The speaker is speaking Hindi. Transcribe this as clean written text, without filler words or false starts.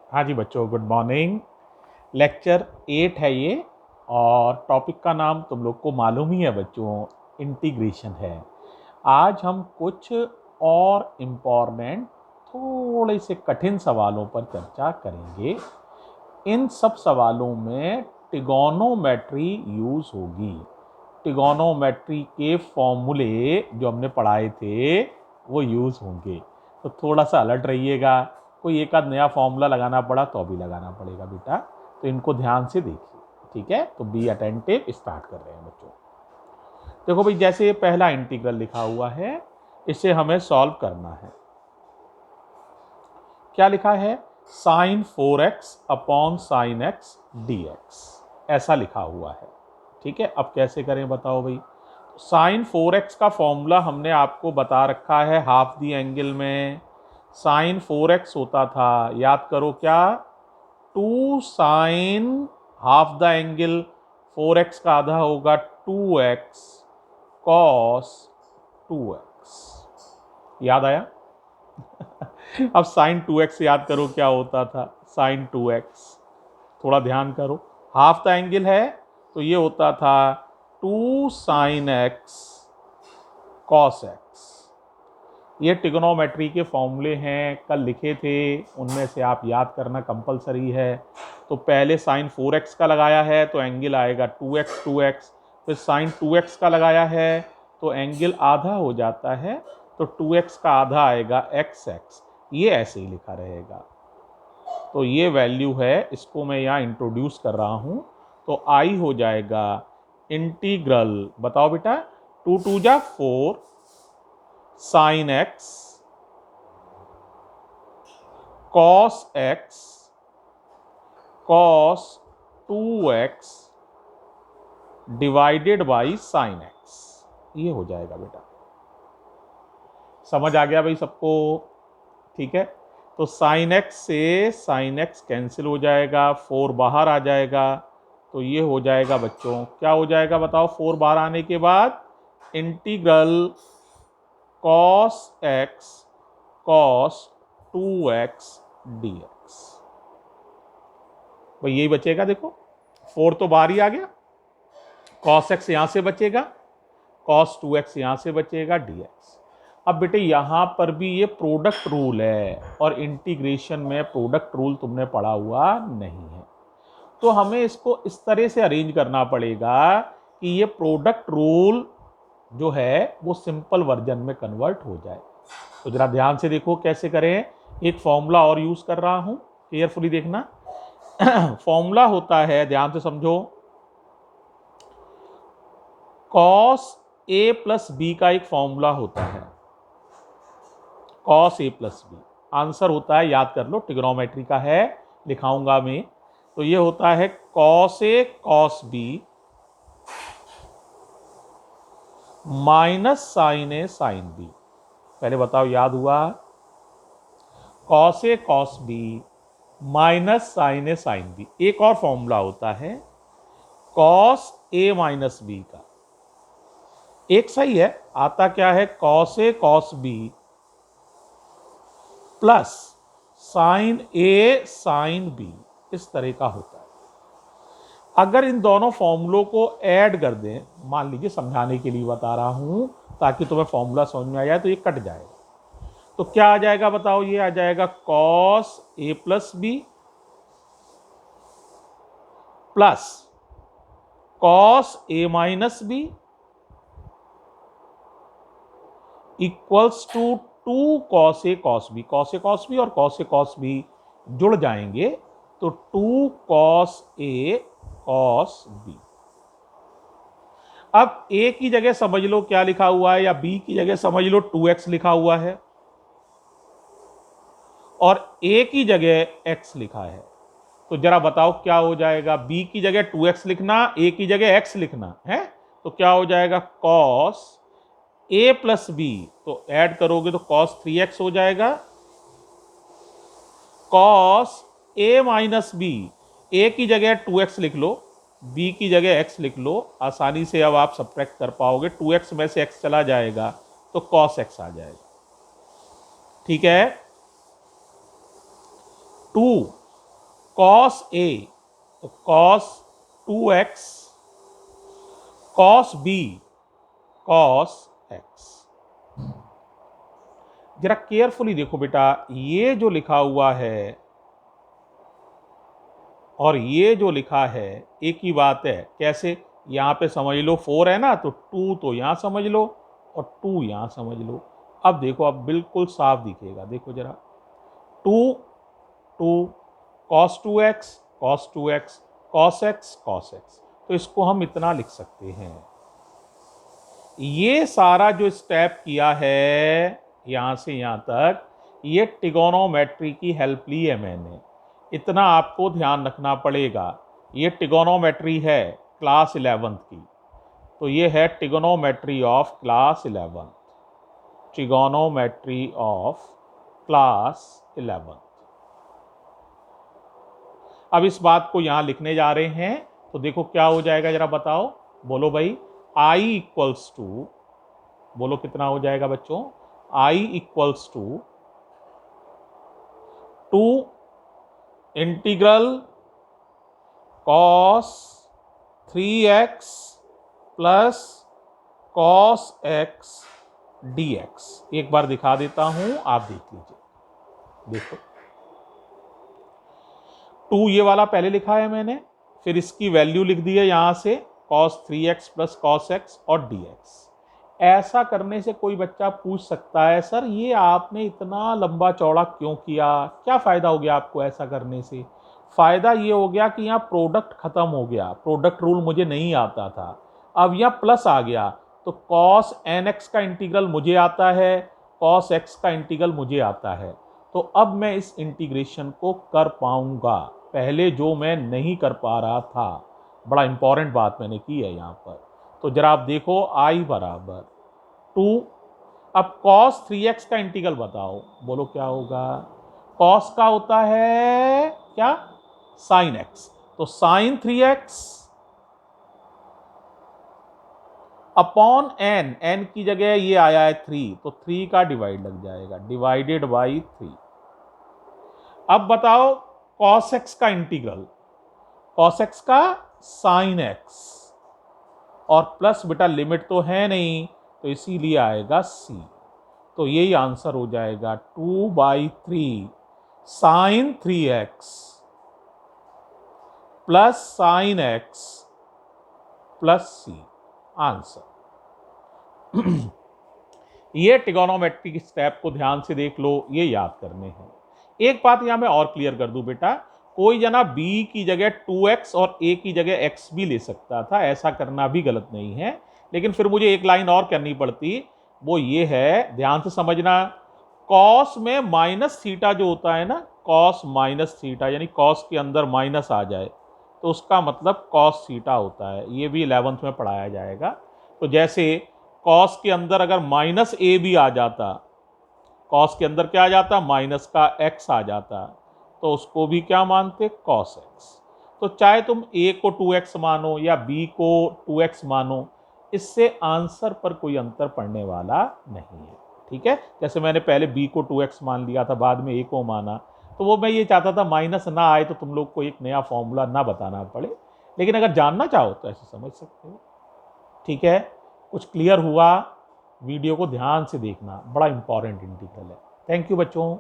हाँ जी बच्चों, गुड मॉर्निंग। लेक्चर 8 है ये, और टॉपिक का नाम तुम लोग को मालूम ही है बच्चों, इंटीग्रेशन है। आज हम कुछ और इम्पॉर्टेंट, थोड़े से कठिन सवालों पर चर्चा करेंगे। इन सब सवालों में ट्रिगोनोमेट्री यूज़ होगी। ट्रिगोनोमेट्री के फॉर्मूले जो हमने पढ़ाए थे वो यूज़ होंगे, तो थोड़ा सा अलर्ट रहिएगा। कोई एक आध नया फॉर्मूला लगाना पड़ा तो भी लगाना पड़ेगा बेटा, तो इनको ध्यान से देखिए, ठीक है। तो बी अटेंटिव, स्टार्ट कर रहे हैं बच्चों। देखो भाई, जैसे ये पहला इंटीग्रल लिखा हुआ है, इसे हमें सॉल्व करना है। क्या लिखा है? Sine 4x upon sine x d x, ऐसा लिखा हुआ है, ठीक है। अब कैसे करें बताओ भाई। साइन 4x का फॉर्मूला हमने आपको बता रखा है हाफ दी एंगल में। साइन 4x होता था, याद करो क्या, 2 sign half the angle, 4x का आधा होगा 2x कॉस 2x। याद आया? अब साइन 2x याद करो क्या होता था, साइन 2x। थोड़ा ध्यान करो, हाफ द एंगल है तो ये होता था 2 साइन एक्स कॉस एक्स। ये ट्रिगोनोमेट्री के फॉर्मूले हैं, कल लिखे थे, उनमें से आप याद करना कंपलसरी है। तो पहले साइन 4x का लगाया है तो एंगल आएगा 2x, फिर साइन 2x का लगाया है तो एंगल आधा हो जाता है, तो 2x का आधा आएगा x। ये ऐसे ही लिखा रहेगा। तो ये वैल्यू है, इसको मैं यहाँ इंट्रोड्यूस कर रहा हूँ। तो आई हो जाएगा इंटीग्रल, बताओ बेटा, 2 2 जा 4 sine x cos x cos 2x divided by sine x. ये हो जाएगा बेटा। समझ आ गया भाई सबको? ठीक है। तो साइन एक्स से साइन एक्स कैंसिल हो जाएगा, 4 बाहर आ जाएगा, तो ये हो जाएगा बच्चों, क्या हो जाएगा बताओ 4 बाहर आने के बाद, integral cos x cos 2x dx। भाई यही बचेगा, देखो 4 तो बाहर ही आ गया, कॉस एक्स यहां से बचेगा, कॉस 2x यहां से बचेगा, dx। अब बेटे यहां पर भी ये प्रोडक्ट रूल है, और इंटीग्रेशन में प्रोडक्ट रूल तुमने पढ़ा हुआ नहीं है, तो हमें इसको इस तरह से अरेंज करना पड़ेगा कि ये प्रोडक्ट रूल जो है वो सिंपल वर्जन में कन्वर्ट हो जाए। तो जरा ध्यान से देखो कैसे करें। एक फॉर्मूला और यूज कर रहा हूं, केयरफुली देखना। फॉर्मूला होता है, ध्यान से समझो, कॉस ए प्लस बी का एक फॉर्मूला होता है, cos A plus B. Answer होता है, याद कर लो, ट्रिग्नोमेट्री का है, दिखाऊंगा मैं। तो ये होता है cos A cos B minus sign A sine B. पहले बताओ याद हुआ? Cos A cos B minus sign A sine B. एक और फॉर्मूला होता है कॉस ए माइनस बी का, एक सही है, आता क्या है, cos A cos B plus sign A sine B, इस तरह का होता है। अगर इन दोनों फॉर्मूलों को ऐड कर दें, मान लीजिए, समझाने के लिए बता रहा हूं ताकि तुम्हें फॉर्मूला समझ में आ जाए, तो ये कट जाएगा, तो क्या आ जाएगा बताओ, ये आ जाएगा cos A plus B plus cos A minus B equals to 2 cos A cos B. Cos A cos B और कॉस ए कॉस बी जुड़ जाएंगे तो 2 कॉस ए कॉस बी। अब ए की जगह समझ लो क्या लिखा हुआ है, या बी की जगह समझ लो 2x लिखा हुआ है, और ए की जगह x लिखा है। तो जरा बताओ क्या हो जाएगा, बी की जगह 2x लिखना, ए की जगह x लिखना है, तो क्या हो जाएगा, कॉस ए प्लस बी, तो ऐड करोगे तो कॉस 3x हो जाएगा, कॉस ए माइनस बी, ए की जगह 2x लिख लो, बी की जगह x लिख लो, आसानी से अब आप सब्ट्रैक्ट कर पाओगे, 2x में से x चला जाएगा तो कॉस x आ जाएगा, ठीक है। 2 कॉस ए, तो cos 2x, cos B cos x। जरा केयरफुली देखो बेटा, ये जो लिखा हुआ है और ये जो लिखा है एक ही बात है। कैसे? यहां पे समझ लो 4 है ना, तो 2 तो यहां समझ लो और 2 यहां समझ लो। अब देखो, अब बिल्कुल साफ दिखेगा, देखो जरा, 2 2 cos 2x cos 2x cos x cos x। तो इसको हम इतना लिख सकते हैं। ये सारा जो स्टेप किया है यहां से यहां तक, ये ट्रिगोनोमेट्री की हेल्प ली है मैंने। इतना आपको ध्यान रखना पड़ेगा। ये ट्रिगोनोमेट्री है क्लास 11th की, तो ये है trigonometry of class 11th, trigonometry of class 11th। अब इस बात को यहां लिखने जा रहे हैं, तो देखो क्या हो जाएगा, जरा बताओ, बोलो भाई। I इक्वल्स टू, बोलो कितना हो जाएगा बच्चों, I equals to 2 integral cos 3x plus cos x dx। एक बार दिखा देता हूं, आप देख लीजिए। देखो 2 ये वाला पहले लिखा है मैंने, फिर इसकी वैल्यू लिख दी है यहां से, cos 3x plus cos x और dx। ऐसा करने से कोई बच्चा पूछ सकता है, सर ये आपने इतना लंबा चौड़ा क्यों किया, क्या फायदा हो गया आपको ऐसा करने से? फायदा ये हो गया कि यहाँ प्रोडक्ट खत्म हो गया, प्रोडक्ट रूल मुझे नहीं आता था, अब यहाँ प्लस आ गया, तो cos nx का इंटीग्रल मुझे आता है, cos x का इंटीग्रल मुझे आता है। तो अब मैं इस इंटीग्रेशन को कर पाऊंगा, पहले जो मैं नहीं कर पा रहा था। बड़ा इंपॉर्टेंट बात मैंने की है यहाँ पर। तो जरा आप देखो, I बराबर 2, अब cos 3x का इंटीग्रल बताओ, बोलो क्या होगा? cos का होता है क्या? sin x, तो sin 3x upon n, n की जगह ये आया है 3, तो 3 का डिवाइड लग जाएगा, डिवाइडेड बाई 3। अब बताओ cos x का इंटीग्रल, cos x का sin x, और प्लस बेटा लिमिट तो है नहीं, तो इसीलिए आएगा c। तो यही आंसर हो जाएगा 2/3 sin 3x plus sin x plus c answer. ये ट्रिगोनोमेट्री स्टेप को ध्यान से देख लो, ये याद करने हैं। एक बात यहां मैं और क्लियर कर दूं बेटा, कोई जना b की जगह 2x और a की जगह x भी ले सकता था, ऐसा करना भी गलत नहीं है, लेकिन फिर मुझे एक लाइन और करनी पड़ती, वो ये है, ध्यान से समझना, cos में माइनस थीटा जो होता है ना, cos माइनस थीटा, यानी cos के अंदर माइनस आ जाए तो उसका मतलब cos थीटा होता है। ये भी 11th में पढ़ाया जाएगा। तो जैसे cos के अंदर अगर माइनस a भी आ जाता, cos के अंदर क्या आ जाता, माइनस का x आ जाता, तो उसको भी क्या मानते, cos x। तो चाहे तुम a को 2x मानो या b को 2x मानो, इससे आंसर पर कोई अंतर पड़ने वाला नहीं है। ठीक है, जैसे मैंने पहले b को 2x मान लिया था, बाद में a को माना, तो वो मैं ये चाहता था माइनस ना आए, तो तुम लोग को एक नया फॉर्मूला ना बताना पड़े, लेकिन अगर जानना चाहो तो ऐसे समझ सकते हो। ठीक है, कुछ क्लियर हुआ? वीडियो को ध्यान से देखना, बड़ा इंपॉर्टेंट इंटीग्रल है। थैंक यू बच्चों।